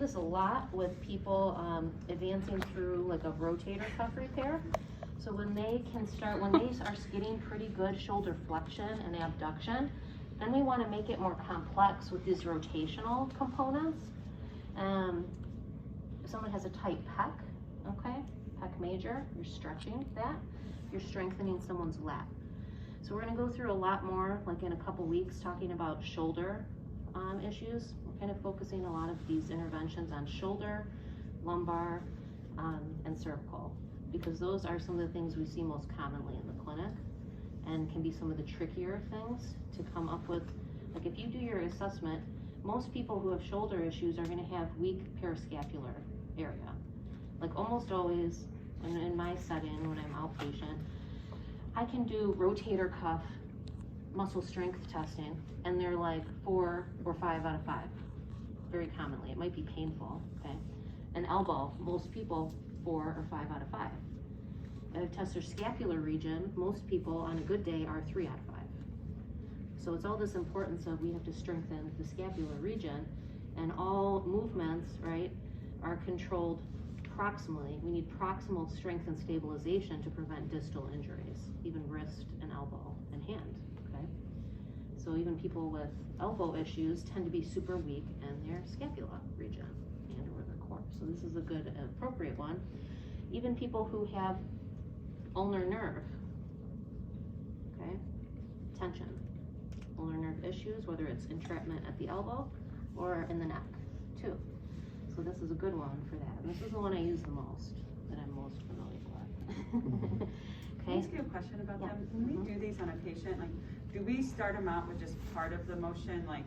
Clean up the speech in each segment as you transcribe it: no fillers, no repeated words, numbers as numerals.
this a lot with people advancing through like a rotator cuff repair. So when they are getting pretty good shoulder flexion and abduction, then we want to make it more complex with these rotational components. If someone has a tight pec, okay, pec major, you're stretching that, you're strengthening someone's lat. So we're going to go through a lot more, like in a couple weeks, talking about shoulder issues. We're kind of focusing a lot of these interventions on shoulder, lumbar, and cervical, because those are some of the things we see most commonly in the clinic and can be some of the trickier things to come up with. Like if you do your assessment, most people who have shoulder issues are going to have weak parascapular area. Like almost always, in my setting when I'm outpatient, I can do rotator cuff muscle strength testing, and they're like 4 or 5 out of 5, very commonly. It might be painful, okay? An elbow, most people 4 or 5 out of 5. I test their scapular region, most people on a good day are 3 out of 5. So it's all this importance of we have to strengthen the scapular region, and all movements, right, are controlled proximally. We need proximal strength and stabilization to prevent distal injuries, even wrist and elbow and hand, okay? So even people with elbow issues tend to be super weak in their scapula region and or their core. So this is a good, appropriate one. Even people who have ulnar nerve, okay, tension, ulnar nerve issues, whether it's entrapment at the elbow or in the neck too. So this is a good one for that. And this is the one I use the most, that I'm most familiar with. Can I ask you a question about them? When we do these on a patient, like, do we start them out with just part of the motion, like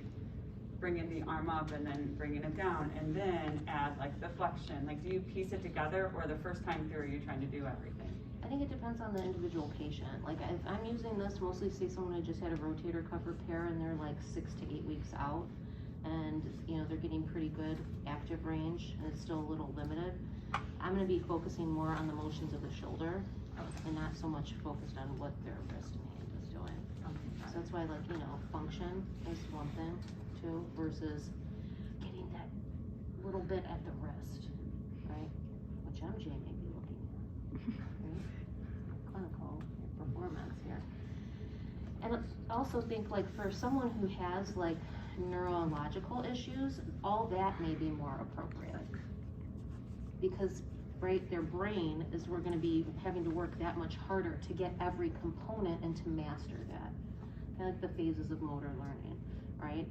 bringing the arm up and then bringing it down, and then add like the flexion? Like, do you piece it together, or the first time through you're trying to do everything? I think it depends on the individual patient. Like if I'm using this, mostly say someone who just had a rotator cuff repair and they're like 6 to 8 weeks out, and you know they're getting pretty good active range and it's still a little limited, I'm going to be focusing more on the motions of the shoulder and not so much focused on what their wrist and hand is doing. So that's why, like, you know, function is one thing too, versus getting that little bit at the wrist, right? Which MJ may be looking at, right? Clinical performance here. And I also think, like, for someone who has like neurological issues, all that may be more appropriate, because right, their brain is, we're going to be having to work that much harder to get every component and to master that. Kind of like the phases of motor learning, right?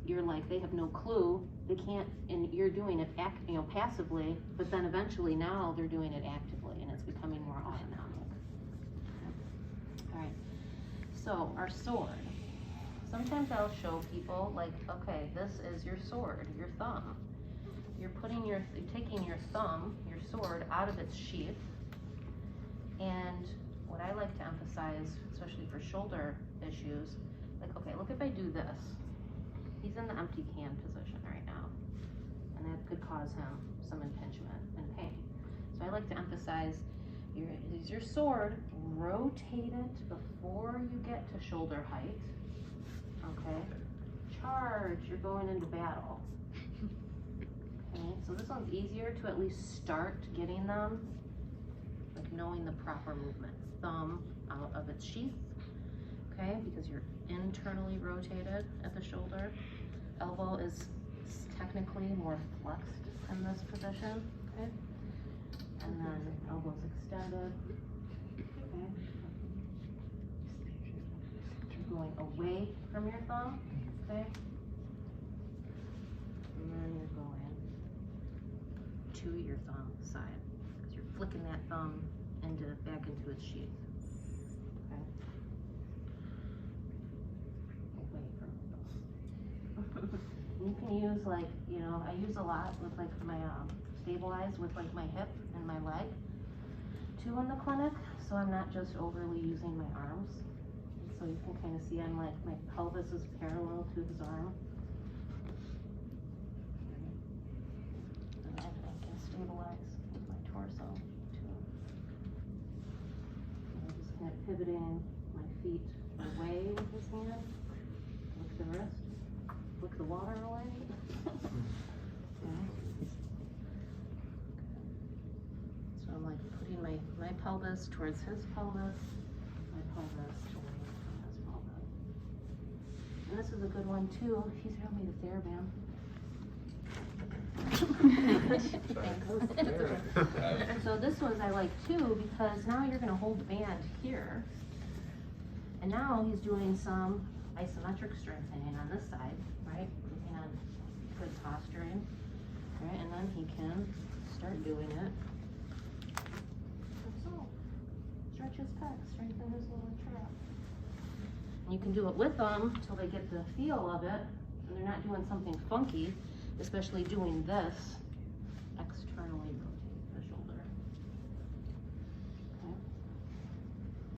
You're like, they have no clue, they can't, and you're doing it passively, but then eventually now they're doing it actively and it's becoming more autonomic. All right, so our sword. Sometimes I'll show people, like, okay, this is your sword, your thumb. You're taking your thumb, your sword, out of its sheath. And what I like to emphasize, especially for shoulder issues, like, okay, look if I do this. He's in the empty can position right now, and that could cause him some impingement and pain. So I like to emphasize, use your sword, rotate it before you get to shoulder height. Okay, charge, you're going into battle. Okay, so this one's easier to at least start getting them, like knowing the proper movement. Thumb out of its sheath, okay, because you're internally rotated at the shoulder. Elbow is technically more flexed in this position, okay? And then elbow's extended, okay? You're going away from your thumb, okay? And then you're going to your thumb side, because you're flicking that thumb back into its sheath, okay? Away from the thumb. You can use, like, you know, I use a lot with like my stabilize with like my hip and my leg too in the clinic, so I'm not just overly using my arms. So you can kind of see I'm like, my pelvis is parallel to his arm. And then I can stabilize with my torso too. And I'm just kind of pivoting my feet away with his hand. Look the wrist. Look the water away. Okay. my pelvis towards his pelvis, my pelvis towards his pelvis. And this is a good one too, if he's gonna be the TheraBand. So this one's I like too, because now you're gonna hold the band here. And now he's doing some isometric strengthening on this side, right? Working on good posturing, right? And then he can start doing it. Like so. Stretch his pecs, strengthen his lower trap. And you can do it with them till they get the feel of it, and they're not doing something funky, especially doing this externally